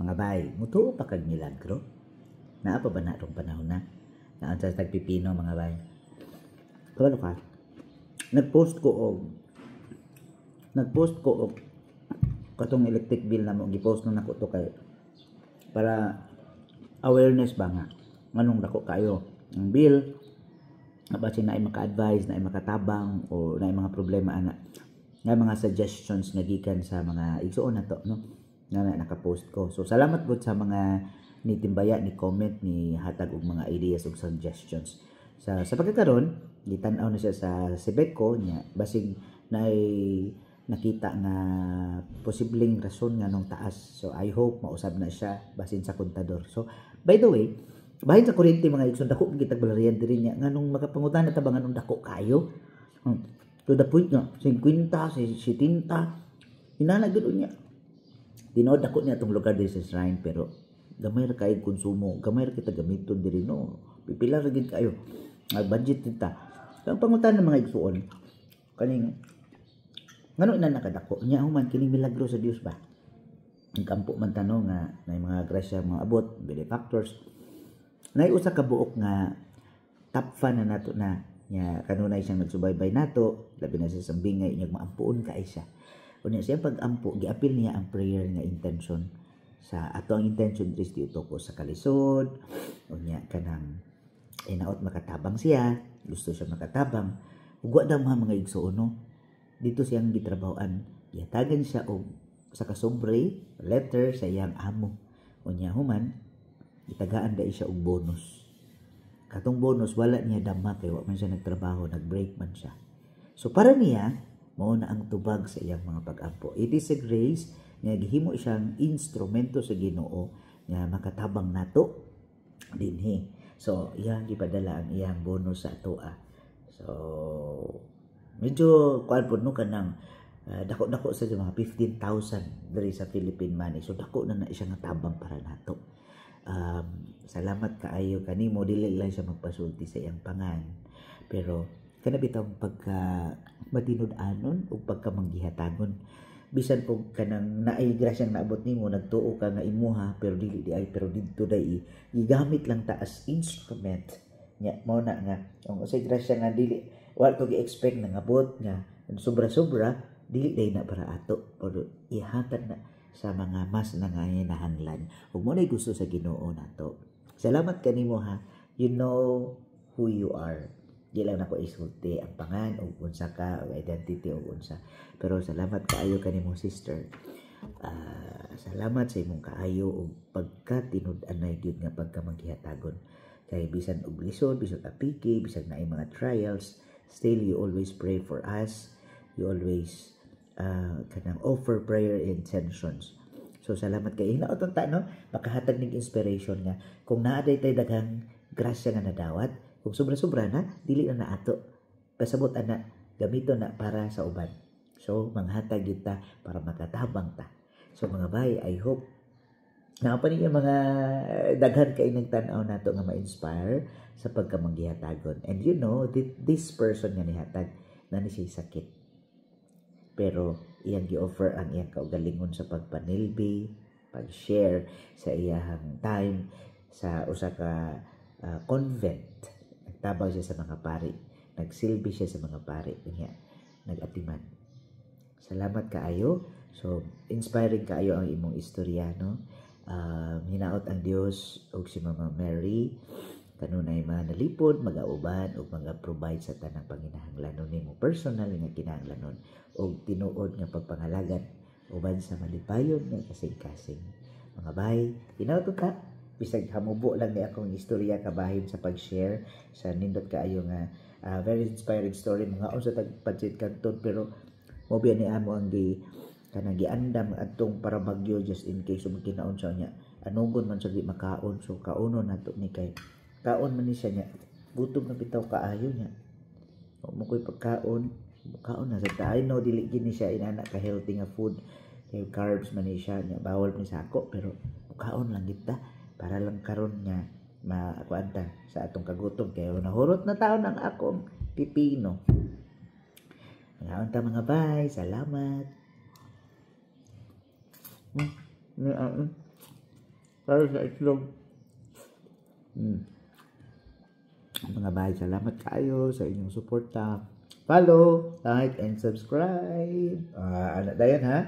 Mga bay, mutuo pa kag milagro. Naa pa ba na rong panahon na? Naan sa tagpipino mga bay. Kalo ka? Nagpost ko og katong electric bill na mo gipost na nako to kay para awareness ba nga nganong dako kayo ang bill basin na ay maka-advise na ay makatabang o na ay mga problema ana nga mga suggestions nga gikan sa mga igsuon na to no nga naka-post ko. So salamat gud sa mga ni timbaya ni comment ni hatag og mga ideas ug suggestions. Sa pagkakaron gitan-aw na siya sa Sebeco nya basig na ay nakita nga posibleng rason nga nung taas. So I hope mausab na siya basin sa kontador. So by the way, bahin sa kuryente mga igsoon dako kitag balarian diri nya nganong makapangutan na tabang nganong dako kayo. To the point nga 50, 70 hinala gud niya. Tinood ako niya itong lugar diri sa shrine pero gamay ra kay konsumo, gamay ra kita gamiton diri no. Pipila ra gid kayo. Budget kita. Ang pangutan ng mga igsuon kaning ngano na nakadako nya human kining milagro sa Dios ba. Ang kampo man tanong nga na mga grasya mga abot, benefactors. Nay usa ka buok nga top fan na nato na nya kanunay siyang nagsubaybay nato, labi na sa sambingay nya maampuon kay siya. Unya siya pag-ampo, giapil niya ang prayer nga intention sa ato ang intention diri dito ko sa kalisod. Unya kanang inaot makatabang siya, gusto siya makatabang. Ug wa daw mga igsuon no. Dito siyang gitrabahoan. Yatagan siya og sa kasombre letter sa iyang amo. Unya human itagaan dai siya og bonus. Katong bonus wala niya dama kay wa man siya nagtrabaho, nag-break man siya. So para niya mao na ang tubag sa iyang mga pag-ampo. It is a grace nga gihimo siyang instrumento sa Ginoo nga makatabang nato dinhi. So iyang gipadala ang iyang bonus sa atoa. So medyo kuan pud no kanang dako-dako sa mga 15,000 diri sa Philippine money. So dako na siya nga tabang para nato. Salamat kaayo kanimo dili lang siya magpasulti sa iyang pangan. Pero kana bitang pagka matinud-anon ug pagka manggihatagon bisan og kanang naay grasyang naabot nimo nagtuo ka nga imuha pero dili di ay pero didto dai gigamit lang ta as instrument nya mao na nga ang usay grasya nga dili wa to gi-expect nga abot nga sobra-sobra dili dai na para ato pero ihatag na sa mga mas nangangailangan ug mo nay gusto sa Ginoo nato. Salamat kanimo ha, you know who you are. Di lang nako isulti ang pangan o unsa ka o identity o unsa. Pero salamat kaayo kanimo sister. Salamat sa imong kaayo o pagkatinud-anay gyud nga pagka maghihatagon. Kay bisan og lisod, bisan apiki, bisan naay mga trials, still you always pray for us. You always kanang offer prayer intentions. So salamat kay hinaot ta no, makahatag ning inspiration nga kung naa day tay daghang grasya nga nadawat. Kung sobra-sobra na, dili na ato. Pasabot na, gamito na para sa uban. So, manghatag yun ta para makatabang ta. So, mga bay, I hope na pa niya mga daghan kay nagtanaw nato nga ma-inspire sa pagkamanggihatagon. And you know, this person nga nihatag na ni siya sakit. Pero, iyang gi-offer ang iyang kaugalingon sa pagpanilbi, pag-share sa iyang time sa usa ka convent. Tabang siya sa mga pari. Nagsilbi siya sa mga pari. Kanya, nag-atiman. Salamat kaayo. So, inspiring kaayo ang imong istorya, no? Hinaot ang Dios o si Mama Mary. Kanunay mga nalipod, mag-auban o mga provide sa tanang panginahanglanon nimo personal nga kinahanglanon o tinuod nga pagpangalagan uban sa malipayon nga kasing-kasing. Mga bay, hinaot ka. Bisag hamubo lang ni akong istorya kabahin sa pag-share sa nindot kaayo nga very inspiring story mga unsa tag budget kanton pero mo biya ni amo ang kanang giandam adtong para bagyo just in case kinaon siya nya anugon man siya di makaon so kaunon nato ni kay kaon man ni siya nya gutom na bitaw kaayo nya mo koy pagkaon na sa tayo no dili gini siya inana ka healthy nga food kay carbs man ni siya nya bawal ni sa ako pero kaon lang kita para lang karon nga makuanta sa atong kagutom kay nahurot na taon ang akong pipino. Ngayon ta mga bay, salamat. Para sa itlog. Mga bahay, salamat kayo sa inyong suporta. Follow, like, and subscribe. Anak dayan ha.